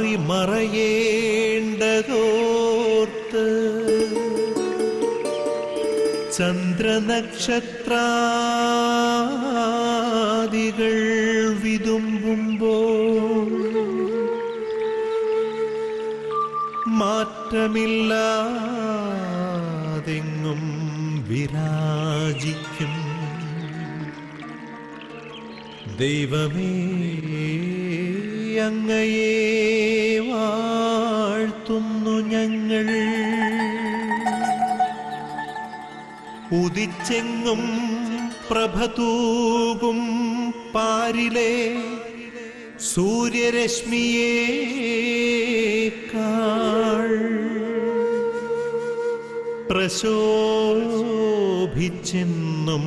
മാറി മറയേണ്ടതോർത്ത് ചന്ദ്രനക്ഷത്രാദികൾ വിതുമ്പുമ്പോൾ മാറ്റമില്ലാതെങ്ങും വിരാജിക്കും ദൈവമേ, അങ്ങയെ വാഴ്ത്തുന്നു ഞങ്ങൾ. ഉദിച്ചെങ്ങും പ്രഭതൂകും പാരിലെ സൂര്യരശ്മിയേക്കാൾ പ്രശോഭിച്ചെന്നും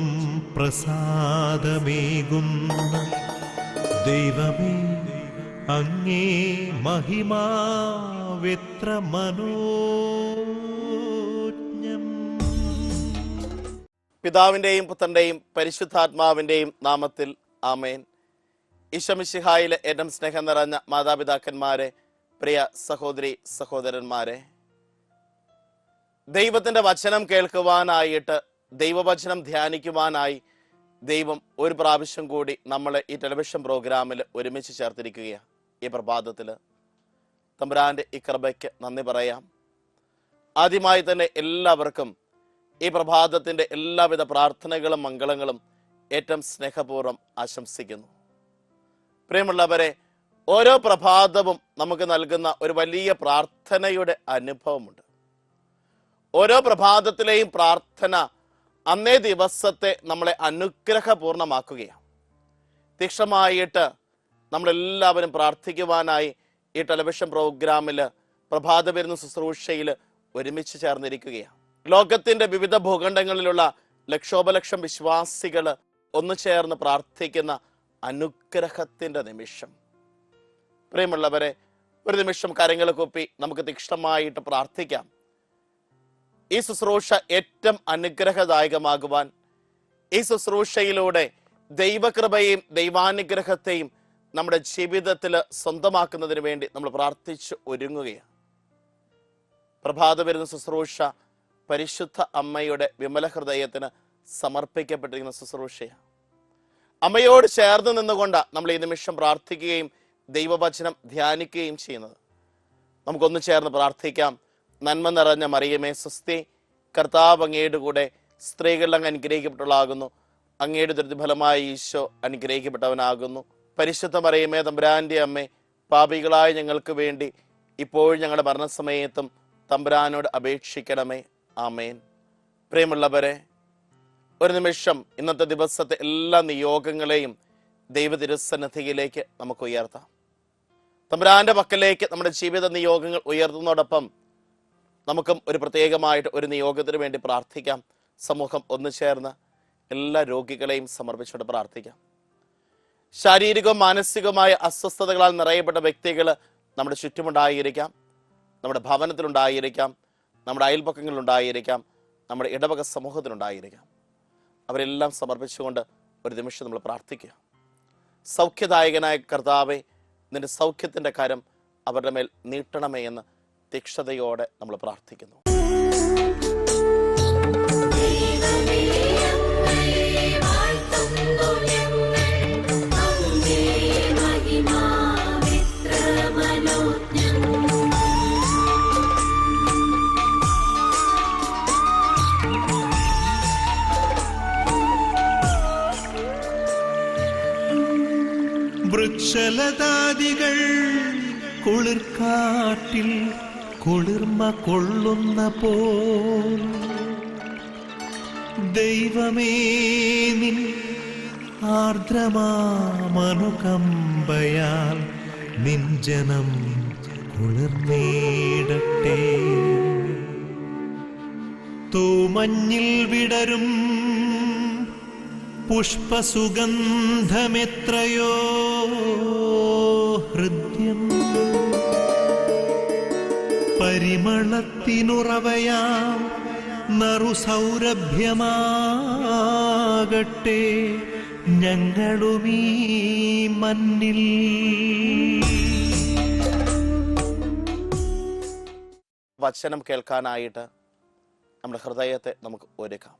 പ്രസാദമേകുന്ന ദൈവമേ, അങ്ങേ മഹിമാവെത്ര മനോജ്ഞം. പിതാവിന്റെയും പുത്രന്റെയും പരിശുദ്ധാത്മാവിന്റെയും നാമത്തിൽ ആമേൻ. ഈശോ മിശിഹായിലെ ഏറ്റവും സ്നേഹം നിറഞ്ഞ മാതാപിതാക്കന്മാരെ, പ്രിയ സഹോദരി സഹോദരന്മാരെ, ദൈവത്തിന്റെ വചനം കേൾക്കുവാനായിട്ട്, ദൈവവചനം ധ്യാനിക്കുവാനായി ദൈവം ഒരു പ്രാവശ്യം കൂടി നമ്മളെ ഈ ടെലിവിഷൻ പ്രോഗ്രാമിൽ ഒരുമിച്ച് ചേർത്തിരിക്കുകയാണ്. ഈ പ്രഭാതത്തിൽ തമ്പുരാന്റെ ഈ കൃപയ്ക്ക് നന്ദി പറയാം. ആദ്യമായി തന്നെ എല്ലാവർക്കും ഈ പ്രഭാതത്തിന്റെ എല്ലാവിധ പ്രാർത്ഥനകളും മംഗളങ്ങളും ഏറ്റവും സ്നേഹപൂർവ്വം ആശംസിക്കുന്നു. പ്രിയമുള്ളവരെ, ഓരോ പ്രഭാതവും നമുക്ക് നൽകുന്ന ഒരു വലിയ പ്രാർത്ഥനയുടെ അനുഭവമുണ്ട്. ഓരോ പ്രഭാതത്തിലെയും പ്രാർത്ഥന അന്നേ ദിവസത്തെ നമ്മളെ അനുഗ്രഹപൂർണമാക്കുകയാണ്. തീക്ഷണമായിട്ട് നമ്മളെല്ലാവരും പ്രാർത്ഥിക്കുവാനായി ഈ ടെലിവിഷൻ പ്രോഗ്രാമിൽ പ്രഭാത വിരുന്ന് ശുശ്രൂഷയിൽ ഒരുമിച്ച് ചേർന്നിരിക്കുകയാണ്. ലോകത്തിന്റെ വിവിധ ഭൂഖണ്ഡങ്ങളിലുള്ള ലക്ഷോപലക്ഷം വിശ്വാസികൾ ഒന്നു ചേർന്ന് പ്രാർത്ഥിക്കുന്ന അനുഗ്രഹത്തിന്റെ നിമിഷം. പ്രിയമുള്ളവരെ, ഒരു നിമിഷം കരങ്ങൾ കൂപ്പി നമുക്ക് തീക്ഷ്ണമായിട്ട് പ്രാർത്ഥിക്കാം. ഈ ശുശ്രൂഷ ഏറ്റവും അനുഗ്രഹദായകമാകുവാൻ, ഈ ശുശ്രൂഷയിലൂടെ ദൈവകൃപയും ദൈവാനുഗ്രഹത്തെയും നമ്മുടെ ജീവിതത്തിൽ സ്വന്തമാക്കുന്നതിന് വേണ്ടി നമ്മൾ പ്രാർത്ഥിച്ച് ഒരുങ്ങുകയാണ്. പ്രഭാത വരുന്ന ശുശ്രൂഷ പരിശുദ്ധ അമ്മയുടെ വിമല ഹൃദയത്തിന് സമർപ്പിക്കപ്പെട്ടിരിക്കുന്ന ശുശ്രൂഷയാണ്. അമ്മയോട് ചേർന്ന് നിന്നുകൊണ്ട് നമ്മൾ ഈ നിമിഷം പ്രാർത്ഥിക്കുകയും ദൈവവചനം ധ്യാനിക്കുകയും ചെയ്യുന്നത്. നമുക്കൊന്ന് ചേർന്ന് പ്രാർത്ഥിക്കാം. നന്മ നിറഞ്ഞ മറിയമേ സ്വസ്തി, കർത്താവ് അങ്ങയുടെ കൂടെ സ്ത്രീകൾ അങ്ങ് അനുഗ്രഹിക്കപ്പെട്ടവളാകുന്നു, അങ്ങയുടെ ദുരിതഫലമായ ഈശോ അനുഗ്രഹിക്കപ്പെട്ടവനാകുന്നു. പരിശുദ്ധ മറിയമേ തമ്പുരാന്റെ അമ്മേ, പാപികളായ ഞങ്ങൾക്ക് വേണ്ടി ഇപ്പോഴും ഞങ്ങളുടെ മരണസമയത്തും തമ്പുരാനോട് അപേക്ഷിക്കണമേ. ആമേൻ. പ്രിയമുള്ളവരെ, ഒരു നിമിഷം ഇന്നത്തെ ദിവസത്തെ എല്ലാ നിയോഗങ്ങളെയും ദൈവ തിരുസന്നിധിയിലേക്ക് നമുക്ക് ഉയർത്താം. തമ്പുരാന്റെ പക്കലേക്ക് നമ്മുടെ ജീവിത നിയോഗങ്ങൾ ഉയർത്തുന്നതോടൊപ്പം നമുക്കും ഒരു പ്രത്യേകമായിട്ട് ഒരു നിയോഗത്തിന് വേണ്ടി പ്രാർത്ഥിക്കാം. സമൂഹം ഒന്നു ചേർന്ന് എല്ലാ രോഗികളെയും സമർപ്പിച്ചുകൊണ്ട് പ്രാർത്ഥിക്കാം. ശാരീരികവും മാനസികവുമായ അസ്വസ്ഥതകളാൽ നിറയപ്പെട്ട വ്യക്തികൾ നമ്മുടെ ചുറ്റുമുണ്ടായിരിക്കാം, നമ്മുടെ ഭവനത്തിലുണ്ടായിരിക്കാം, നമ്മുടെ അയൽപക്കങ്ങളിലുണ്ടായിരിക്കാം, നമ്മുടെ ഇടവക സമൂഹത്തിലുണ്ടായിരിക്കാം. അവരെല്ലാം സമർപ്പിച്ചുകൊണ്ട് ഒരു നിമിഷം നമ്മൾ പ്രാർത്ഥിക്കുക. സൗഖ്യദായകനായ കർത്താവെ, നിന്റെ സൗഖ്യത്തിന്റെ കരം അവരുടെ മേൽ നീട്ടണമേ എന്ന് തീക്ഷണതയോടെ നമ്മൾ പ്രാർത്ഥിക്കുന്നു. വൃക്ഷലതാദികൾ കുളിർക്കാട്ടിൽ കുളിർമ കൊള്ളുന്ന പോൽ ദൈവമേ, നിൻ ആർദ്രമാമനുകമ്പയാൽ നിൻ ജനം കുളിർന്നേടട്ടെ. തൂമഞ്ഞിൽ വിടരും പുഷ്പസുഗന്ധമെത്രയോ ഹൃദ്യം, പരിമളത്തിനുറവയാം നറുസൗരഭ്യമാകട്ടെ ഞങ്ങളുമീ മണ്ണിൽ. വചനം കേൾക്കാനായിട്ട് നമ്മുടെ ഹൃദയത്തെ നമുക്ക് ഒരുക്കാം.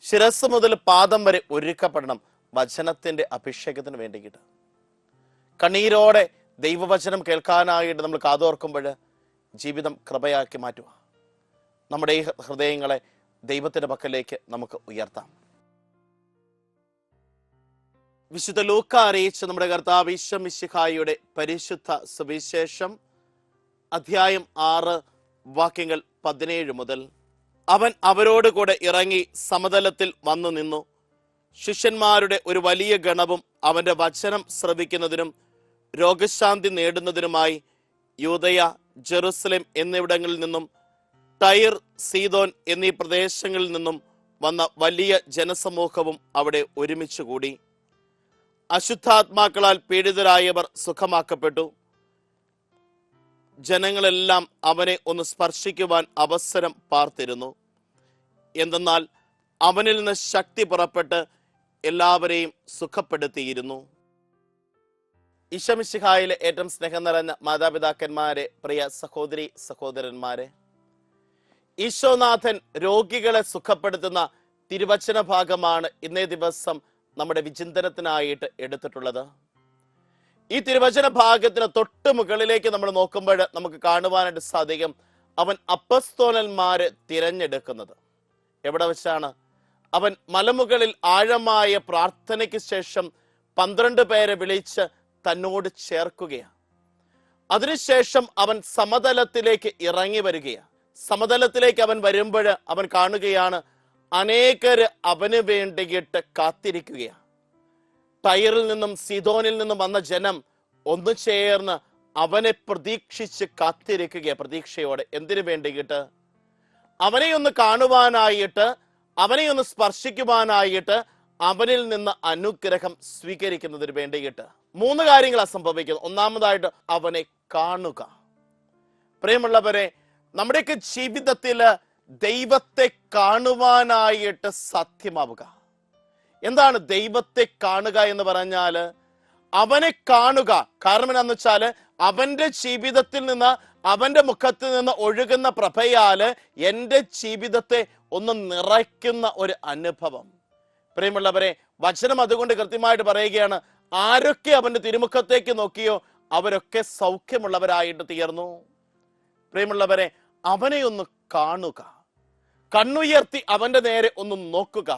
ശിരസ് മുതൽ പാദം വരെ ഒരുക്കപ്പെടണം വചനത്തിന്റെ അഭിഷേകത്തിന് വേണ്ടിയിട്ട്. കണ്ണീരോടെ ദൈവവചനം കേൾക്കാനായിട്ട് നമ്മൾ കാതോർക്കുമ്പോൾ ജീവിതം കൃപയാക്കി മാറ്റുക. നമ്മുടെ ഈ ഹൃദയങ്ങളെ ദൈവത്തിന്റെ പക്കലേക്ക് നമുക്ക് ഉയർത്താം. വിശുദ്ധ ലൂക്ക അറിയിച്ച നമ്മുടെ കർത്താവ് ഈശോ മിശിഹായുടെ പരിശുദ്ധ സുവിശേഷം അധ്യായം 6 വാക്യങ്ങൾ 17 മുതൽ. അവൻ അവരോട് കൂടെ ഇറങ്ങി സമതലത്തിൽ വന്നു നിന്നു. ശിഷ്യന്മാരുടെ ഒരു വലിയ ഗണവും അവന്റെ വചനം ശ്രവിക്കുന്നതിനും രോഗശാന്തി നേടുന്നതിനുമായി യൂദയ, ജെറുസലേം എന്നിവിടങ്ങളിൽ നിന്നും ടൈർ, സീദോൻ എന്നീ പ്രദേശങ്ങളിൽ നിന്നും വന്ന വലിയ ജനസമൂഹവും അവിടെ ഒരുമിച്ച് കൂടി. അശുദ്ധാത്മാക്കളാൽ പീഡിതരായവർ സുഖമാക്കപ്പെട്ടു. ജനങ്ങളെല്ലാം അവനെ ഒന്ന് സ്പർശിക്കുവാൻ അവസരം പാർത്തിരുന്നു. എന്തെന്നാൽ അവനിൽ നിന്ന് ശക്തി പുറപ്പെട്ട് എല്ലാവരെയും സുഖപ്പെടുത്തിയിരുന്നു. ഈശോ മിശിഹായിലെ ഏറ്റവും സ്നേഹം നിറഞ്ഞ മാതാപിതാക്കന്മാരെ, പ്രിയ സഹോദരി സഹോദരന്മാരെ, ഈശോനാഥൻ രോഗികളെ സുഖപ്പെടുത്തുന്ന തിരുവചന ഭാഗമാണ് ഇന്നേ ദിവസം നമ്മുടെ വിചിന്തനത്തിനായിട്ട് എടുത്തിട്ടുള്ളത്. ഈ തിരുവചന ഭാഗത്തിന് തൊട്ട് മുകളിലേക്ക് നമ്മൾ നോക്കുമ്പോൾ നമുക്ക് കാണുവാനായിട്ട് സാധിക്കും അവൻ അപ്പസ്തോലന്മാരെ തിരഞ്ഞെടുക്കുന്നത്. എവിടെ വെച്ചാണ്? അവൻ മലമുകളിൽ ആഴമായ പ്രാർത്ഥനയ്ക്ക് ശേഷം 12 പേരെ വിളിച്ച് തന്നോട് ചേർക്കുകയാണ്. അതിനുശേഷം അവൻ സമതലത്തിലേക്ക് ഇറങ്ങി വരികയാണ്. സമതലത്തിലേക്ക് അവൻ വരുമ്പോൾ അവൻ കാണുകയാണ് അനേകര് അവന് വേണ്ടിയിട്ട് കാത്തിരിക്കുകയാണ്. ടൈറിൽ നിന്നും സീദോനിൽ നിന്നും വന്ന ജനം ഒന്നു ചേർന്ന് അവനെ പ്രതീക്ഷിച്ച് കാത്തിരിക്കുക. പ്രതീക്ഷയോടെ എന്തിനു വേണ്ടിയിട്ട്? അവനെ ഒന്ന് കാണുവാനായിട്ട്, അവനെ ഒന്ന് സ്പർശിക്കുവാനായിട്ട്, അവനിൽ നിന്ന് അനുഗ്രഹം സ്വീകരിക്കുന്നതിന് വേണ്ടിയിട്ട്. 3 കാര്യങ്ങളാണ് സംഭവിക്കുന്നത്. ഒന്നാമതായിട്ട് അവനെ കാണുക. പ്രിയമുള്ളവരെ, നമ്മുടെയൊക്കെ ജീവിതത്തില് ദൈവത്തെ കാണുവാനായിട്ട് സാധ്യമാവുക. എന്താണ് ദൈവത്തെ കാണുക എന്ന് പറഞ്ഞാല്? അവനെ കാണുക. കാരണം എന്താണെന്ന് വെച്ചാല് അവന്റെ ജീവിതത്തിൽ നിന്ന്, അവന്റെ മുഖത്തിൽ നിന്ന് ഒഴുകുന്ന പ്രഭയാല് എൻ്റെ ജീവിതത്തെ ഒന്ന് നിറയ്ക്കുന്ന ഒരു അനുഭവം. പ്രിയമുള്ളവരെ, വചനം അതുകൊണ്ട് കൃത്യമായിട്ട് പറയുകയാണ്, ആരൊക്കെ അവന്റെ തിരുമുഖത്തേക്ക് നോക്കിയോ അവരൊക്കെ സൗഖ്യമുള്ളവരായിട്ട് തീർന്നു. പ്രിയമുള്ളവരെ, അവനെ ഒന്ന് കാണുക, കണ്ണുയർത്തി അവന്റെ നേരെ ഒന്ന് നോക്കുക.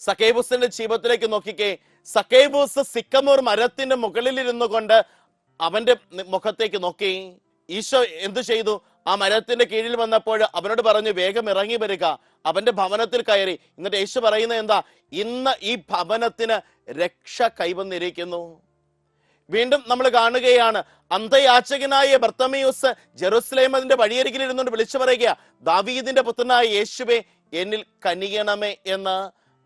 സക്കേബൂസിന്റെ ജീവിതത്തിലേക്ക് നോക്കിക്കേ. സക്കേബൂസ് സിക്കമോർ മരത്തിന്റെ മുകളിൽ ഇരുന്നു കൊണ്ട് അവന്റെ മുഖത്തേക്ക് നോക്കി. ഈശോ എന്തു ചെയ്തു? ആ മരത്തിന്റെ കീഴിൽ വന്നപ്പോൾ അവനോട് പറഞ്ഞു, വേഗം ഇറങ്ങി വരിക, അവന്റെ ഭവനത്തിൽ കയറി. എന്നിട്ട് യേശു പറയുന്നത് എന്താ? ഇന്ന് ഈ ഭവനത്തിന് രക്ഷ കൈവന്നിരിക്കുന്നു. വീണ്ടും നമ്മൾ കാണുകയാണ്, അന്ധയാചകനായ ബർത്തമയൂസ് ജെറുസലേമിന്റെ വഴിയരികിൽ ഇരുന്നുകൊണ്ട് വിളിച്ചു പറയുക, ദാവീദിന്റെ പുത്രനായ യേശുവേ, എന്നിൽ കനിയണമേ എന്ന്.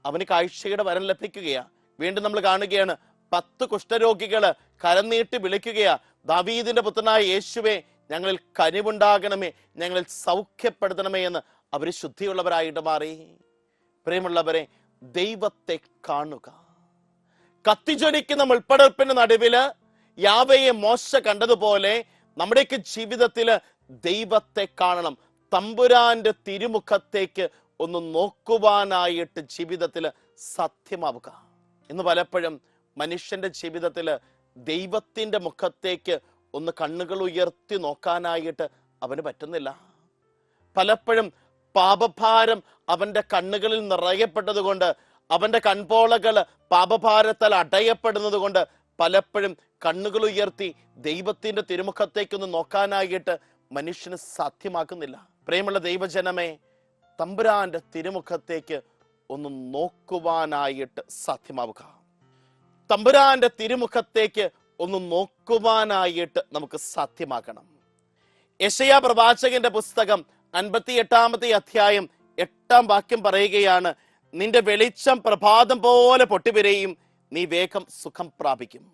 അവന് കാഴ്ചയുടെ വരം ലഭിക്കുകയാ. വീണ്ടും നമ്മൾ കാണുകയാണ്, 10 കുഷ്ഠരോഗികള് കരം നീട്ടി വിളിക്കുകയാ, ദാവീദിന്റെ പുത്രനായ യേശുവേ, ഞങ്ങളിൽ കനിവുണ്ടാകണമേ, ഞങ്ങളിൽ സൗഖ്യപ്പെടുത്തണമേ എന്ന്. അവര് ശുദ്ധിയുള്ളവരായിട്ട് മാറി. പ്രിയമുള്ളവരെ, ദൈവത്തെ കാണുക. കത്തിജ്വലിക്കുന്ന മുൾപ്പടർപ്പിന്റെ നടുവില് യാവയെ മോശ കണ്ടതുപോലെ നമ്മുടെയൊക്കെ ജീവിതത്തില് ദൈവത്തെ കാണണം. തമ്പുരാന്റെ തിരുമുഖത്തേക്ക് ഒന്ന് നോക്കുവാനായിട്ട് ജീവിതത്തില് സാധ്യമാവുക. ഇന്ന് പലപ്പോഴും മനുഷ്യന്റെ ജീവിതത്തില് ദൈവത്തിന്റെ മുഖത്തേക്ക് ഒന്ന് കണ്ണുകൾ ഉയർത്തി നോക്കാനായിട്ട് അവന് പറ്റുന്നില്ല. പലപ്പോഴും പാപഭാരം അവന്റെ കണ്ണുകളിൽ നിറയപ്പെട്ടത് കൊണ്ട്, അവന്റെ കൺപോളകൾ പാപഭാരത്താൽ അടയപ്പെടുന്നത് കൊണ്ട് പലപ്പോഴും കണ്ണുകൾ ഉയർത്തി ദൈവത്തിന്റെ തിരുമുഖത്തേക്കൊന്ന് നോക്കാനായിട്ട് മനുഷ്യന് സാധ്യമാക്കുന്നില്ല. പ്രിയമുള്ള ദൈവജനമേ, തമ്പുരാന്റെ തിരുമുഖത്തേക്ക് ഒന്ന് നോക്കുവാനായിട്ട് സാധ്യമാവുക. തമ്പുരാന്റെ തിരുമുഖത്തേക്ക് ഒന്ന് നോക്കുവാനായിട്ട് നമുക്ക് സാധ്യമാക്കണം. യെശയ്യാ പ്രവാചകന്റെ പുസ്തകം 58-ാമത്തെ അധ്യായം 8-ാം വാക്യം പറയുകയാണ്, നിന്റെ വെളിച്ചം പ്രഭാതം പോലെ പൊട്ടിവിരയും, നീ വേഗം സുഖം പ്രാപിക്കും.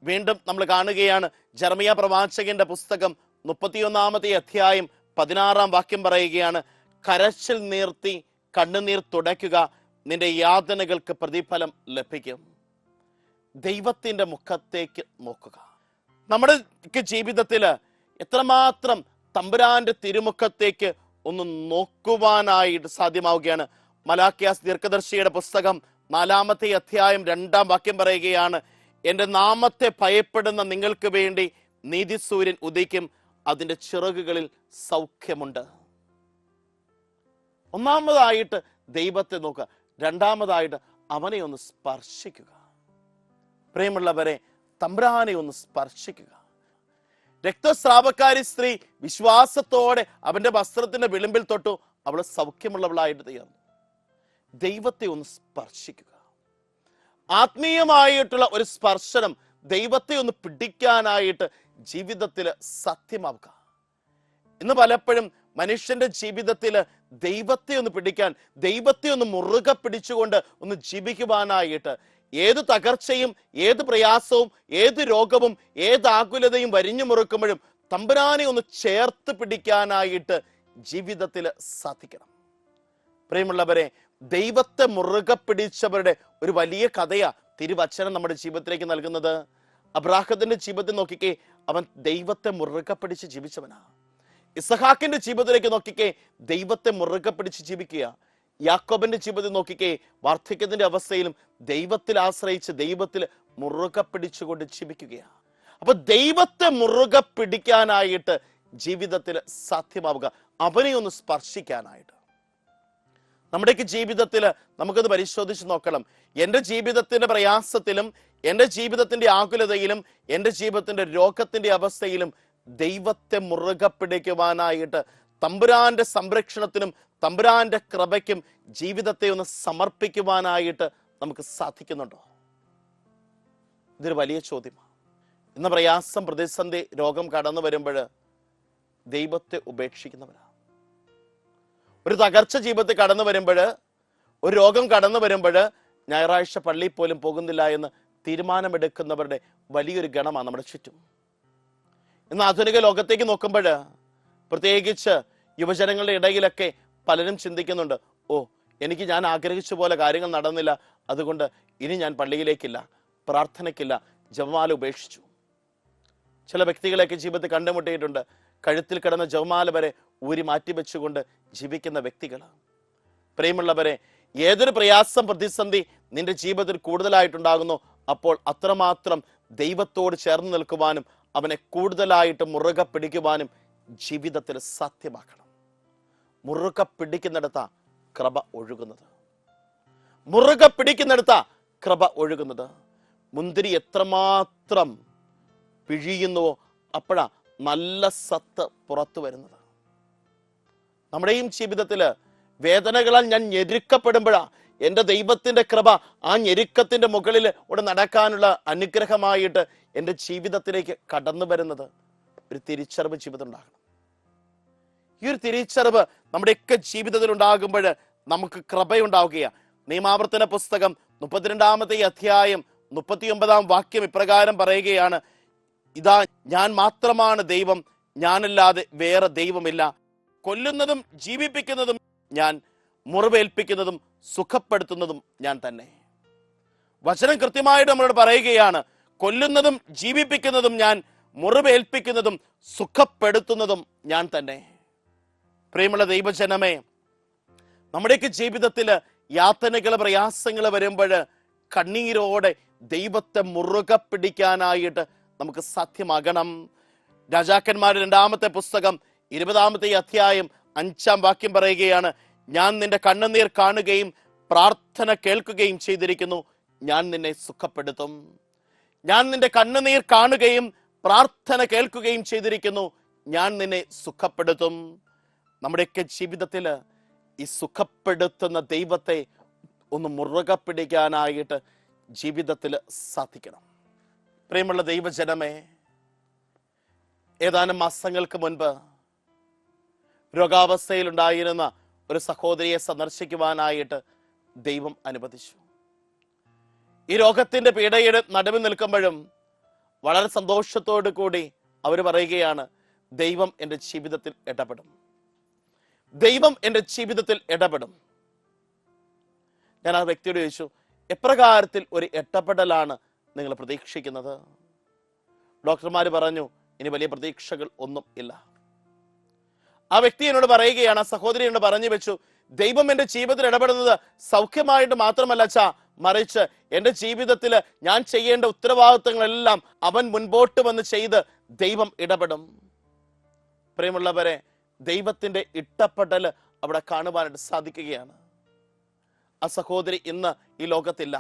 വീണ്ടും നമ്മൾ കാണുകയാണ്, ജെറമ്യാ പ്രവാചകന്റെ പുസ്തകം 31-ാമത്തെ അധ്യായം 16-ാം വാക്യം പറയുകയാണ്, കരച്ചിൽ നീർത്തി കണ്ണുനീർ തുടയ്ക്കുക, നിന്റെ യാതനകൾക്ക് പ്രതിഫലം ലഭിക്കും. ദൈവത്തിന്റെ മുഖത്തേക്ക് നോക്കുക. നമ്മുടെ ജീവിതത്തില് എത്രമാത്രം തമ്പുരാന്റെ തിരുമുഖത്തേക്ക് ഒന്ന് നോക്കുവാനായിട്ട് സാധ്യമാവുകയാണ്. മലാക്കിയാസ് ദീർഘദർശിയുടെ പുസ്തകം 4-ാമത്തെ അധ്യായം 2-ാം വാക്യം പറയുകയാണ്, എൻ്റെ നാമത്തെ ഭയപ്പെടുന്ന നിങ്ങൾക്ക് വേണ്ടി നീതിസൂര്യൻ ഉദിക്കും, അതിൻ്റെ ചിറകുകളിൽ സൗഖ്യമുണ്ട്. ഒന്നാമതായിട്ട് ദൈവത്തെ നോക്കുക, രണ്ടാമതായിട്ട് അവനെ ഒന്ന് സ്പർശിക്കുക. പ്രിയമുള്ളവരെ, തമ്പുരാനെ ഒന്ന് സ്പർശിക്കുക. രക്തസ്രാവക്കാരി സ്ത്രീ വിശ്വാസത്തോടെ അവന്റെ വസ്ത്രത്തിന്റെ വിളിമ്പിൽ തൊട്ടു, അവൾ സൗഖ്യമുള്ളവളായിട്ട് തീർന്നു. ദൈവത്തെ ഒന്ന് സ്പർശിക്കുക. ആത്മീയമായിട്ടുള്ള ഒരു സ്പർശനം, ദൈവത്തെ ഒന്ന് പിടിക്കാനായിട്ട് ജീവിതത്തിൽ സാധ്യമാവുക. ഇന്ന് പലപ്പോഴും മനുഷ്യന്റെ ജീവിതത്തിൽ ദൈവത്തെ ഒന്ന് പിടിക്കാൻ, ദൈവത്തെ ഒന്ന് മുറുകെ പിടിച്ചുകൊണ്ട് ഒന്ന് ജീവിക്കുവാനായിട്ട് ഏത് തകർച്ചയും ഏത് പ്രയാസവും ഏത് രോഗവും ഏത് ആകുലതയും വരിഞ്ഞു മുറുക്കുമ്പോഴും തമ്പുരാനെ ഒന്ന് ചേർത്ത് പിടിക്കാനായിട്ട് ജീവിതത്തിൽ സാധിക്കണം. പ്രിയമുള്ളവരെ, ദൈവത്തെ മുറുകെ പിടിച്ചവരുടെ ഒരു വലിയ കഥയാ തിരുവചനം നമ്മുടെ ജീവിതത്തിലേക്ക് നൽകുന്നത്. അബ്രാഹത്തിന്റെ ജീവിതത്തിൽ നോക്കിക്കേ, അവൻ ദൈവത്തെ മുറുകെ പിടിച്ച് ജീവിച്ചവനാ. ഇസഹാക്കിന്റെ ജീവിതത്തിലേക്ക് നോക്കിക്കേ, ദൈവത്തെ മുറുകെ പിടിച്ച് ജീവിക്കുക. യാക്കോബിന്റെ ജീവിതത്തിൽ നോക്കിക്കേ, വാർദ്ധക്യത്തിന്റെ അവസ്ഥയിലും ദൈവത്തിൽ ആശ്രയിച്ച് ദൈവത്തിൽ മുറുകെ പിടിച്ചുകൊണ്ട് ജീവിക്കുകയാണ്. അപ്പൊ ദൈവത്തെ മുറുകെ പിടിക്കാനായിട്ട് ജീവിതത്തിൽ സാധ്യമാവുക, അവനെ ഒന്ന് സ്പർശിക്കാനായിട്ട്. നമ്മുടെയൊക്കെ ജീവിതത്തിൽ നമുക്കത് പരിശോധിച്ച് നോക്കണം. എൻ്റെ ജീവിതത്തിന്റെ പ്രയാസത്തിലും എൻ്റെ ജീവിതത്തിന്റെ ആകുലതയിലും എൻ്റെ ജീവിതത്തിന്റെ രോഗത്തിന്റെ അവസ്ഥയിലും ദൈവത്തെ മുറുകെ പിടിക്കുവാനായിട്ട് തമ്പുരാന്റെ സംരക്ഷണത്തിനും തമ്പുരാന്റെ കൃപയ്ക്കും ജീവിതത്തെ ഒന്ന് സമർപ്പിക്കുവാനായിട്ട് നമുക്ക് സാധിക്കുന്നുണ്ടോ? ഇതൊരു വലിയ ചോദ്യമാണ്. ഇന്ന് പ്രയാസം, പ്രതിസന്ധി, രോഗം കടന്നു വരുമ്പോൾ ദൈവത്തെ ഉപേക്ഷിക്കുന്നവരാണ്. ഒരു തകർച്ച ജീവിതത്തിൽ കടന്നു വരുമ്പോൾ, ഒരു രോഗം കടന്നു വരുമ്പോൾ ഞായറാഴ്ച പള്ളിയിൽ പോലും പോകുന്നില്ല എന്ന് തീരുമാനമെടുക്കുന്നവരുടെ വലിയൊരു ഗണമാണ് നമ്മുടെ ചുറ്റും. ഇന്ന് ആധുനിക ലോകത്തേക്ക് നോക്കുമ്പോൾ, പ്രത്യേകിച്ച് യുവജനങ്ങളുടെ ഇടയിലൊക്കെ പലരും ചിന്തിക്കുന്നുണ്ട്, ഓ, എനിക്ക് ഞാൻ ആഗ്രഹിച്ച പോലെ കാര്യങ്ങൾ നടന്നില്ല, അതുകൊണ്ട് ഇനി ഞാൻ പള്ളിയിലേക്കില്ല, പ്രാർത്ഥനയ്ക്കില്ല, ജപമാല ഉപേക്ഷിച്ചു. ചില വ്യക്തികളെയൊക്കെ ജീവിതത്തിൽ കണ്ടുമുട്ടിയിട്ടുണ്ട്. കഴുത്തിൽ കിടന്ന ജപമാല വരെ ഊരി മാറ്റിവെച്ചുകൊണ്ട് ജീവിക്കുന്ന വ്യക്തികൾ. പ്രിയമുള്ളവരെ, ഏതൊരു പ്രയാസം, പ്രതിസന്ധി നിന്റെ ജീവിതത്തിൽ കൂടുതലായിട്ടുണ്ടാകുന്നു, അപ്പോൾ അത്രമാത്രം ദൈവത്തോട് ചേർന്ന് നിൽക്കുവാനും അവനെ കൂടുതലായിട്ട് മുറുകെ പിടിക്കുവാനും ജീവിതത്തിൽ സാധ്യമാക്കണം. മുറുകെ പിടിക്കുന്നിടത്ത കൃപ ഒഴുകുന്നത്. മുറുകെ പിടിക്കുന്നിടത്ത കൃപ ഒഴുകുന്നത്. മുന്തിരി എത്രമാത്രം പിഴിയുന്നുവോ അപ്പോഴാ നല്ല സത്ത് പുറത്തു വരുന്നത്. നമ്മുടെയും ജീവിതത്തില് വേദനകളാൽ ഞാൻ ഞെരുക്കപ്പെടുമ്പോഴാ എൻ്റെ ദൈവത്തിന്റെ കൃപ ആ ഞെരുക്കത്തിന്റെ മുകളിൽ ഇവിടെ നടക്കാനുള്ള അനുഗ്രഹമായിട്ട് എൻ്റെ ജീവിതത്തിലേക്ക് കടന്നു വരുന്നത്. ഒരു തിരിച്ചറിവ് ജീവിതം ഉണ്ടാകണം. ഈ ഒരു തിരിച്ചറിവ് നമ്മുടെയൊക്കെ ജീവിതത്തിൽ ഉണ്ടാകുമ്പോൾ നമുക്ക് കൃപയുണ്ടാവുകയാണ്. നിയമാവർത്തന പുസ്തകം 32-ാമത്തെ അധ്യായം 39-ാം വാക്യം ഇപ്രകാരം പറയുകയാണ്, ഇതാ ഞാൻ മാത്രമാണ് ദൈവം, ഞാനല്ലാതെ വേറെ ദൈവമില്ല. കൊല്ലുന്നതും ജീവിപ്പിക്കുന്നതും ഞാൻ, മുറിവേൽപ്പിക്കുന്നതും സുഖപ്പെടുത്തുന്നതും ഞാൻ തന്നെ. വചനം കൃത്യമായിട്ട് നമ്മളോട് പറയുകയാണ്, കൊല്ലുന്നതും ജീവിപ്പിക്കുന്നതും ഞാൻ, മുറിവേൽപ്പിക്കുന്നതും സുഖപ്പെടുത്തുന്നതും ഞാൻ തന്നെ. പ്രിയമുള്ള ദൈവജനമേ, നമ്മുടെയൊക്കെ ജീവിതത്തിൽ യാതനകൾ, പ്രയാസങ്ങൾ വരുമ്പോൾ കണ്ണീരോടെ ദൈവത്തെ മുറുകെ പിടിക്കാനായിട്ട് നമുക്ക് സാധ്യമാകണം. രാജാക്കന്മാരുടെ 2-ാമത്തെ പുസ്തകം 20-ാമത്തെ അധ്യായം 5-ാം വാക്യം പറയുകയാണ്, ഞാൻ നിന്റെ കണ്ണുനീർ കാണുകയും പ്രാർത്ഥന കേൾക്കുകയും ചെയ്തിരിക്കുന്നു, ഞാൻ നിന്നെ സുഖപ്പെടുത്തും. ഞാൻ നിന്റെ കണ്ണുനീർ കാണുകയും പ്രാർത്ഥന കേൾക്കുകയും ചെയ്തിരിക്കുന്നു, ഞാൻ നിന്നെ സുഖപ്പെടുത്തും. നമ്മുടെയൊക്കെ ജീവിതത്തിൽ ഈ സുഖപ്പെടുത്തുന്ന ദൈവത്തെ ഒന്ന് മുറുകെ പിടിക്കാനായിട്ട് ജീവിതത്തിൽ സാധിക്കണം. പ്രിയമുള്ള ദൈവജനമേ, ഏതാനും മാസങ്ങൾക്ക് മുൻപ് രോഗാവസ്ഥയിലുണ്ടായിരുന്ന ഒരു സഹോദരിയെ സന്ദർശിക്കുവാനായിട്ട് ദൈവം അനുവദിച്ചു. ഈ രോഗത്തിന്റെ പീഡയുടെ നടുവിൽ നിൽക്കുമ്പോഴും വളരെ സന്തോഷത്തോടു കൂടി അവർ പറയുകയാണ്, ദൈവം എൻ്റെ ജീവിതത്തിൽ ഇടപെടും, ദൈവം എൻ്റെ ജീവിതത്തിൽ ഇടപെടും. ഞാൻ ആ വ്യക്തിയോട് ചോദിച്ചു, എപ്രകാരത്തിൽ ഒരു ഇടപെടലാണ് നിങ്ങൾ പ്രതീക്ഷിക്കുന്നത്? ഡോക്ടർമാർ പറഞ്ഞു, ഇനി വലിയ പ്രതീക്ഷകൾ ഒന്നും ഇല്ല. ആ വ്യക്തി എന്നോട് പറയുകയാണ്, ആ സഹോദരി എന്നോട് പറഞ്ഞു വെച്ചു, ദൈവം എന്റെ ജീവിതത്തിൽ ഇടപെടുന്നത് സൗഖ്യമായിട്ട് മാത്രമല്ല അച്ഛാ, മറിച്ച് എന്റെ ജീവിതത്തിൽ ഞാൻ ചെയ്യേണ്ട ഉത്തരവാദിത്തങ്ങളെല്ലാം അവൻ മുൻപോട്ട് വന്ന് ചെയ്ത് ദൈവം ഇടപെടും. പ്രിയമുള്ളവരെ, ദൈവത്തിന്റെ ഇടപെടൽ അവിടെ കാണുവാനായിട്ട് സാധിക്കുകയാണ്. ആ സഹോദരി ഇന്ന് ഈ ലോകത്തില്ല,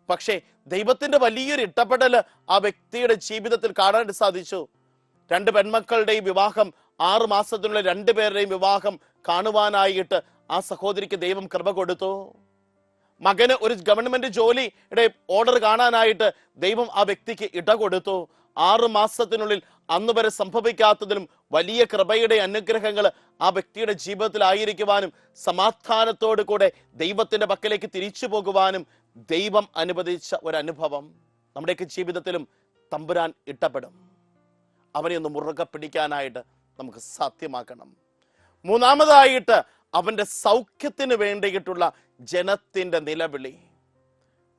പക്ഷേ ദൈവത്തിന്റെ വലിയൊരു ഇടപെടൽ ആ വ്യക്തിയുടെ ജീവിതത്തിൽ കാണാനായിട്ട് സാധിച്ചു. 2 പെൺമക്കളുടെയും വിവാഹം, 6 മാസത്തിനുള്ള 2 പേരുടെയും വിവാഹം കാണുവാനായിട്ട് ആ സഹോദരിക്ക് ദൈവം കൃപ കൊടുത്തു. മകന് ഒരു ഗവൺമെന്റ് ജോലിയുടെ ഓർഡർ കാണാനായിട്ട് ദൈവം ആ വ്യക്തിക്ക് ഇട കൊടുത്തു. 6 മാസത്തിനുള്ളിൽ അന്ന് വരെ സംഭവിക്കാത്തതിലും വലിയ കൃപയുടെ അനുഗ്രഹങ്ങൾ ആ വ്യക്തിയുടെ ജീവിതത്തിലായിരിക്കുവാനും സമാധാനത്തോടു കൂടെ ദൈവത്തിന്റെ പക്കലേക്ക് തിരിച്ചു പോകുവാനും ദൈവം അനുവദിച്ച ഒരനുഭവം നമ്മുടെയൊക്കെ ജീവിതത്തിലും തമ്പുരാൻ ഇടപെടും. അവനെ ഒന്ന് മുറുകെ പിടിക്കാനായിട്ട് നമുക്ക് സാധ്യമാക്കണം. മൂന്നാമതായിട്ട് അവന്റെ സൗഖ്യത്തിന് വേണ്ടിയിട്ടുള്ള ജനത്തിന്റെ നിലവിളി.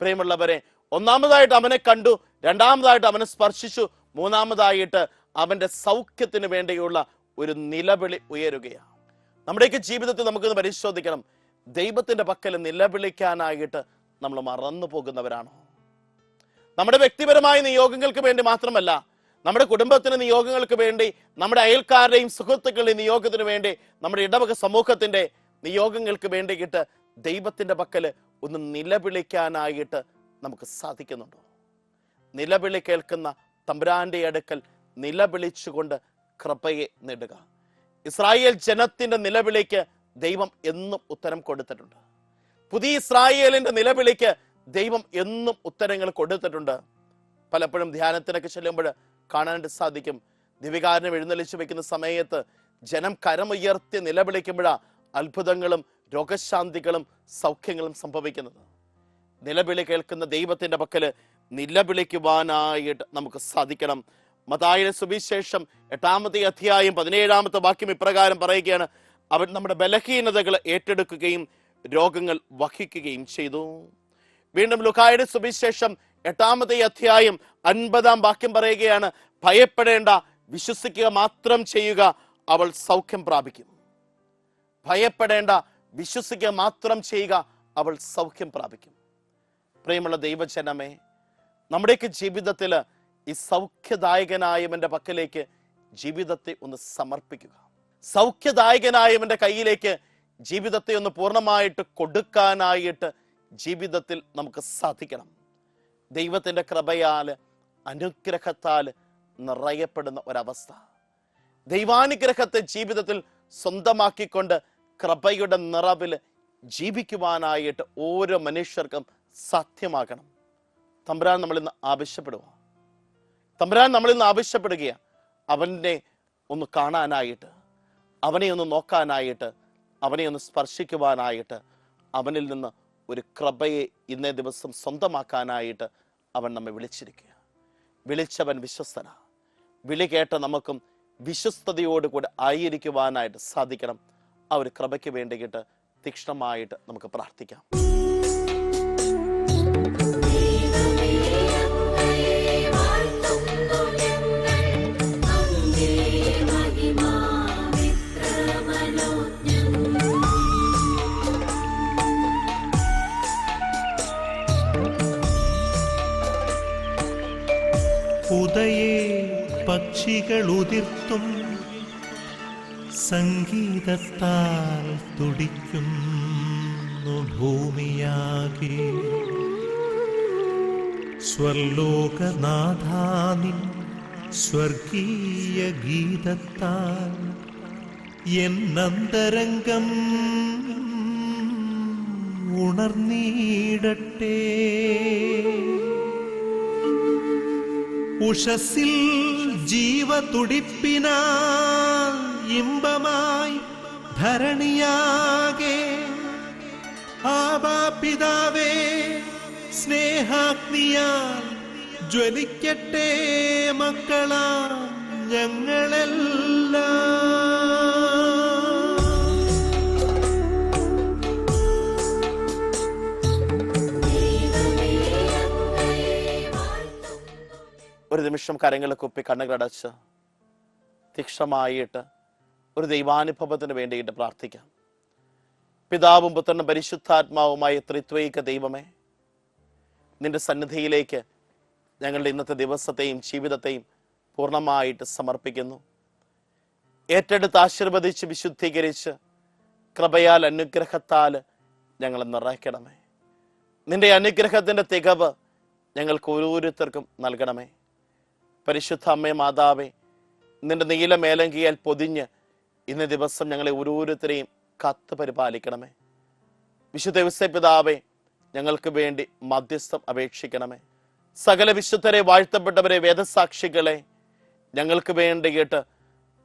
പ്രിയമുള്ളവരെ, ഒന്നാമതായിട്ട് അവനെ കണ്ടു, രണ്ടാമതായിട്ട് അവനെ സ്പർശിച്ചു, മൂന്നാമതായിട്ട് അവന്റെ സൗഖ്യത്തിന് വേണ്ടിയുള്ള ഒരു നിലവിളി ഉയരുകയാണ്. നമ്മുടെയൊക്കെ ജീവിതത്തിൽ നമുക്കൊന്ന് പരിശോധിക്കണം, ദൈവത്തിന്റെ പക്കൽ നിലവിളിക്കാനായിട്ട് നമ്മൾ മറന്നു പോകുന്നവരാണോ? നമ്മുടെ വ്യക്തിപരമായ നിയോഗങ്ങൾക്ക് വേണ്ടി മാത്രമല്ല, നമ്മുടെ കുടുംബത്തിന്റെ നിയോഗങ്ങൾക്ക് വേണ്ടി, നമ്മുടെ അയൽക്കാരുടെയും സുഹൃത്തുക്കളുടെയും നിയോഗത്തിന് വേണ്ടി, നമ്മുടെ ഇടവക സമൂഹത്തിന്റെ നിയോഗങ്ങൾക്ക് വേണ്ടിയിട്ട് ദൈവത്തിന്റെ പക്കൽ ഒന്ന് നിലവിളിക്കാനായിട്ട് നമുക്ക് സാധിക്കുന്നുണ്ടോ? നിലവിളി കേൾക്കുന്ന തമ്പുരാന്റെ അടുക്കൽ നിലവിളിച്ചുകൊണ്ട് കൃപയെ നേടുക. ഇസ്രായേൽ ജനത്തിന്റെ നിലവിളിക്ക് ദൈവം എന്നും ഉത്തരം കൊടുത്തിട്ടുണ്ട്. പുതിയ ഇസ്രായേലിന്റെ നിലവിളിക്ക് ദൈവം എന്നും ഉത്തരങ്ങൾ കൊടുത്തിട്ടുണ്ട്. പലപ്പോഴും ധ്യാനത്തിനൊക്കെ ചെല്ലുമ്പോൾ കാണാനായിട്ട് സാധിക്കും, ദിവികാരനം എഴുന്നള്ളിച്ചു വെക്കുന്ന സമയത്ത് ജനം കരമുയർത്തി നിലവിളിക്കുമ്പോഴാ അത്ഭുതങ്ങളും രോഗശാന്തികളും സൗഖ്യങ്ങളും സംഭവിക്കുന്നത്. നിലവിളി കേൾക്കുന്ന ദൈവത്തിന്റെ പക്കല് നിലവിളിക്കുവാനായിട്ട് നമുക്ക് സാധിക്കണം. മത്തായിയുടെ സുവിശേഷം 8-ാമത്തെ അധ്യായം 17-ാമത്തെ വാക്യം ഇപ്രകാരം പറയുകയാണ്, അവൻ നമ്മുടെ ബലഹീനതകൾ ഏറ്റെടുക്കുകയും രോഗങ്ങൾ വഹിക്കുകയും ചെയ്തു. വീണ്ടും ലൂക്കായുടെ സുവിശേഷം 8-ാമത്തെ അധ്യായം 50-ാം വാക്യം പറയുകയാണ്, ഭയപ്പെടേണ്ട, വിശ്വസിക്കുക മാത്രം ചെയ്യുക, അവൾ സൗഖ്യം പ്രാപിക്കും. ഭയപ്പെടേണ്ട, വിശ്വസിക്കുക മാത്രം ചെയ്യുക, അവൾ സൗഖ്യം പ്രാപിക്കും. പ്രിയമുള്ള ദൈവജനമേ, നമ്മുടെയൊക്കെ ജീവിതത്തിൽ ഈ സൗഖ്യദായകനായവന്റെ പക്കലേക്ക് ജീവിതത്തെ ഒന്ന് സമർപ്പിക്കുക. സൗഖ്യദായകനായവന്റെ കയ്യിലേക്ക് ജീവിതത്തെ ഒന്ന് പൂർണ്ണമായിട്ട് കൊടുക്കാനായിട്ട് ജീവിതത്തിൽ നമുക്ക് സാധിക്കണം. ദൈവത്തിന്റെ കൃപയാൽ, അനുഗ്രഹത്താൽ നിറയപ്പെടുന്ന ഒരവസ്ഥ, ദൈവാനുഗ്രഹത്തെ ജീവിതത്തിൽ സ്വന്തമാക്കിക്കൊണ്ട് കൃപയുടെ നിറവിൽ ജീവിക്കുവാനായിട്ട് ഓരോ മനുഷ്യർക്കും സാധ്യമാകണം. തമ്പുരാൻ നമ്മളിന്ന് ആവശ്യപ്പെടുക, തമ്പുരാൻ നമ്മളിന്ന് ആവശ്യപ്പെടുകയാണ്, അവനെ ഒന്ന് കാണാനായിട്ട്, അവനെ ഒന്ന് നോക്കാനായിട്ട്, അവനെ ഒന്ന് സ്പർശിക്കുവാനായിട്ട്, അവനിൽ നിന്ന് ഒരു കൃപയെ ഇന്നേ ദിവസം സ്വന്തമാക്കാനായിട്ട് അവൻ നമ്മെ വിളിച്ചിരിക്കുക. വിളിച്ചവൻ വിശ്വസ്തന. വിളി കേട്ട നമുക്കും വിശ്വസ്തയോടുകൂടി ആയിരിക്കുവാനായിട്ട് സാധിക്കണം. ആ ഒരു കൃപയ്ക്ക് വേണ്ടിയിട്ട് തീക്ഷ്ണമായിട്ട് നമുക്ക് പ്രാർത്ഥിക്കാം. ഉദയേ പക്ഷികൾ ഉതിർത്തും സംഗീതത്താൽ തുടിക്കുന്നു ഭൂമിയാകെ. സ്വർലോകനാഥാനിൻ സ്വർഗീയ ഗീതത്താൽ എന്നന്തരംഗം ഉണർന്നീടട്ടെ. ഉഷസ്സിൽ ജീവതുടിപ്പിനാൽ ഇമ്പമായി ധരണിയാകെ. ആബാ പിതാവേ, സ്നേഹാഗ്നിയാൽ ജ്വലിക്കട്ടെ മക്കളാ ഞങ്ങളെല്ലാം. ഒരു നിമിഷം കരങ്ങൾ കുപ്പി കണ്ണുകളടച്ച് തീക്ഷണമായിട്ട് ഒരു ദൈവാനുഭവത്തിന് വേണ്ടിയിട്ട് പ്രാർത്ഥിക്കാം. പിതാവും പുത്രനും പരിശുദ്ധാത്മാവുമായ ത്രിത്വൈക ദൈവമേ, നിന്റെ സന്നിധിയിലേക്ക് ഞങ്ങളുടെ ഇന്നത്തെ ദിവസത്തെയും ജീവിതത്തെയും പൂർണ്ണമായിട്ട് സമർപ്പിക്കുന്നു. ഏറ്റെടുത്ത് ആശീർവദിച്ച് വിശുദ്ധീകരിച്ച് കൃപയാൽ അനുഗ്രഹത്താൽ ഞങ്ങളെ നിറയ്ക്കണമേ. നിന്റെ അനുഗ്രഹത്തിന്റെ തികവ് ഞങ്ങൾക്ക് ഓരോരുത്തർക്കും നൽകണമേ. പരിശുദ്ധ അമ്മേ മാതാവേ, നിന്റെ നീല മേലങ്കിയാൽ പൊതിഞ്ഞ് ഇന്ന ദിവസം ഞങ്ങളെ ഓരോരുത്തരെയും കാത്ത് പരിപാലിക്കണമേ. വിശുദ്ധ ഔസേപ്പ് പിതാവേ, ഞങ്ങൾക്ക് വേണ്ടി മധ്യസ്ഥം അപേക്ഷിക്കണമേ. സകല വിശുദ്ധരെ, വാഴ്ത്തപ്പെട്ടവരെ, വേദസാക്ഷികളെ ഞങ്ങൾക്ക് വേണ്ടിയിട്ട്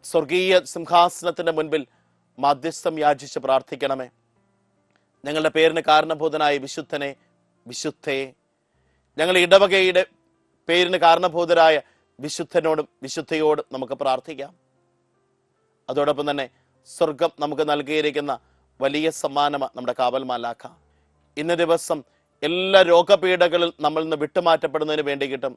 സ്വർഗീയ സിംഹാസനത്തിന്റെ മുൻപിൽ മധ്യസ്ഥം യാചിച്ച് പ്രാർത്ഥിക്കണമേ. ഞങ്ങളുടെ പേരിന് കാരണഭൂതനായ വിശുദ്ധനെ, വിശുദ്ധയെ, ഞങ്ങളുടെ ഇടവകയുടെ പേരിന് കാരണഭൂതരായ വിശുദ്ധനോടും വിശുദ്ധയോടും നമുക്ക് പ്രാർത്ഥിക്കാം. അതോടൊപ്പം തന്നെ സ്വർഗം നമുക്ക് നൽകിയിരിക്കുന്ന വലിയ സമ്മാനമാണ് നമ്മുടെ കാവൽ മാലാഖ. ഇന്ന ദിവസം എല്ലാ രോഗപീഠകളിൽ നമ്മളിൽ നിന്ന് വിട്ടുമാറ്റപ്പെടുന്നതിന് വേണ്ടി കിട്ടും.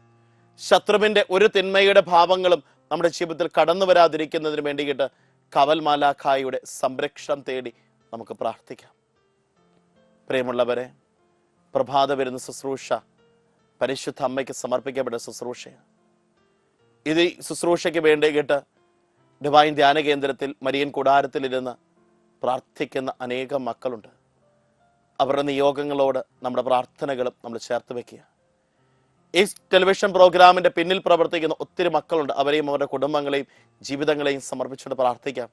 ശത്രുവിന്റെ ഒരു തിന്മയുടെ ഭാവങ്ങളും നമ്മുടെ ജീവിതത്തിൽ കടന്നു വരാതിരിക്കുന്നതിന് വേണ്ടിയിട്ട് കാവൽ മാലാഖായുടെ സംരക്ഷണം തേടി നമുക്ക് പ്രാർത്ഥിക്കാം. പ്രിയമുള്ളവരെ, പ്രഭാത വരുന്ന ശുശ്രൂഷ പരിശുദ്ധ അമ്മയ്ക്ക് സമർപ്പിക്കപ്പെട്ട ശുശ്രൂഷയാണ്. ഇത് ശുശ്രൂഷയ്ക്ക് വേണ്ടിയിട്ട് ഡിവൈൻ ധ്യാന കേന്ദ്രത്തിൽ മരിയൻ കൂടാരത്തിലിരുന്ന് പ്രാർത്ഥിക്കുന്ന അനേകം മക്കളുണ്ട്. അവരുടെ നിയോഗങ്ങളോട് നമ്മുടെ പ്രാർത്ഥനകളും നമ്മൾ ചേർത്ത് വെക്കുക. ഈ ടെലിവിഷൻ പ്രോഗ്രാമിന്റെ പിന്നിൽ പ്രവർത്തിക്കുന്ന ഒത്തിരി മക്കളുണ്ട്. അവരെയും അവരുടെ കുടുംബങ്ങളെയും ജീവിതങ്ങളെയും സമർപ്പിച്ചുകൊണ്ട് പ്രാർത്ഥിക്കാം.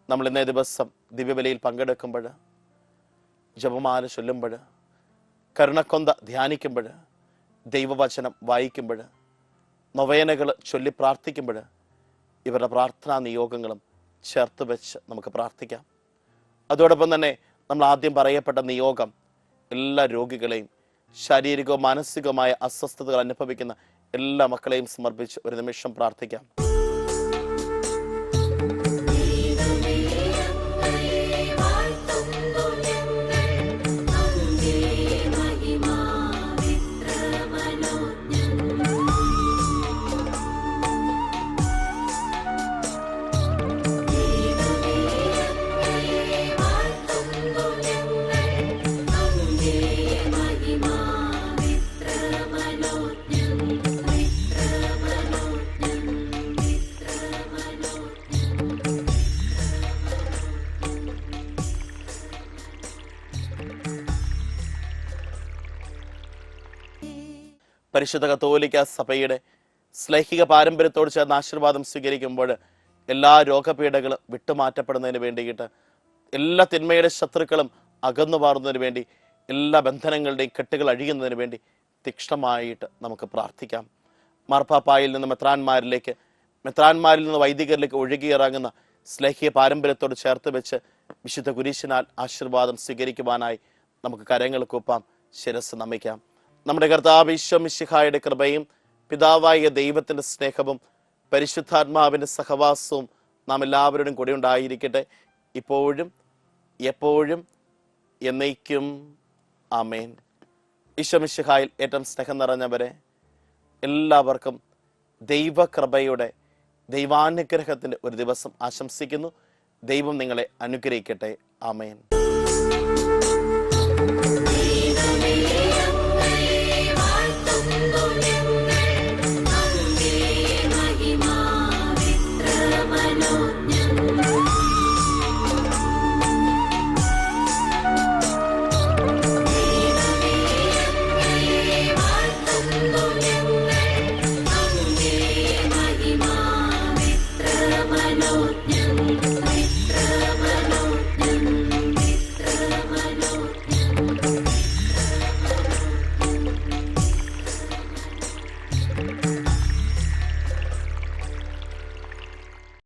നമ്മൾ ഇന്നേ ദിവസം ദിവ്യബലിയിൽ പങ്കെടുക്കുമ്പോൾ, ജപമാല ചൊല്ലുമ്പോൾ, കരുണക്കൊന്ത ധ്യാനിക്കുമ്പോൾ, ദൈവവചനം വായിക്കുമ്പോൾ, നൊവേനകൾ ചൊല്ലി പ്രാർത്ഥിക്കുമ്പോൾ ഇവരുടെ പ്രാർത്ഥനാ നിയോഗങ്ങളും ചേർത്ത് വെച്ച് നമുക്ക് പ്രാർത്ഥിക്കാം. അതോടൊപ്പം തന്നെ നമ്മൾ ആദ്യം പറയപ്പെട്ട നിയോഗം, എല്ലാ രോഗികളെയും, ശാരീരികവും മാനസികവുമായ അസ്വസ്ഥതകൾ അനുഭവിക്കുന്ന എല്ലാ മക്കളെയും സമർപ്പിച്ച് ഒരു നിമിഷം പ്രാർത്ഥിക്കാം. പരിശുദ്ധ കത്തോലിക്ക സഭയുടെ ശ്ലൈഹിക പാരമ്പര്യത്തോട് ചേർന്ന് ആശീർവാദം സ്വീകരിക്കുമ്പോൾ എല്ലാ രോഗപീഠകളും വിട്ടുമാറ്റപ്പെടുന്നതിന് വേണ്ടിയിട്ട്, എല്ലാ തിന്മയുടെ ശത്രുക്കളും അകന്നു മാറുന്നതിന് വേണ്ടി, എല്ലാ ബന്ധനങ്ങളുടെയും കെട്ടുകൾ അഴിയുന്നതിന് വേണ്ടി തീക്ഷ്ണമായിട്ട് നമുക്ക് പ്രാർത്ഥിക്കാം. മാർപ്പാപ്പായിൽ നിന്ന് മെത്രാന്മാരിലേക്ക്, മെത്രാന്മാരിൽ നിന്ന് വൈദികരിലേക്ക് ഒഴുകിയിറങ്ങുന്ന ശ്ലൈഹിക പാരമ്പര്യത്തോട് ചേർത്ത് വെച്ച് വിശുദ്ധ കുരിശിനാൽ ആശീർവാദം സ്വീകരിക്കുവാനായി നമുക്ക് കരങ്ങൾ കൂപ്പാം, ശിരസ് നമിക്കാം. നമ്മുടെ കർത്താവ് ഈശോ മിശിഹായുടെ കൃപയും പിതാവായ ദൈവത്തിന്റെ സ്നേഹവും പരിശുദ്ധാത്മാവിന്റെ സഹവാസവും നാം എല്ലാവരുടെയും കൂടെ ഉണ്ടായിരിക്കട്ടെ, ഇപ്പോഴും എപ്പോഴും എന്നേക്കും. ആമേൻ. ഈശോ മിശിഹായിൽ ഏറ്റവും സ്നേഹം നിറഞ്ഞവരെ, എല്ലാവർക്കും ദൈവകൃപയുടെ, ദൈവാനുഗ്രഹത്തിന്റെ ഒരു ദിവസം ആശംസിക്കുന്നു. ദൈവം നിങ്ങളെ അനുഗ്രഹിക്കട്ടെ. ആമേൻ.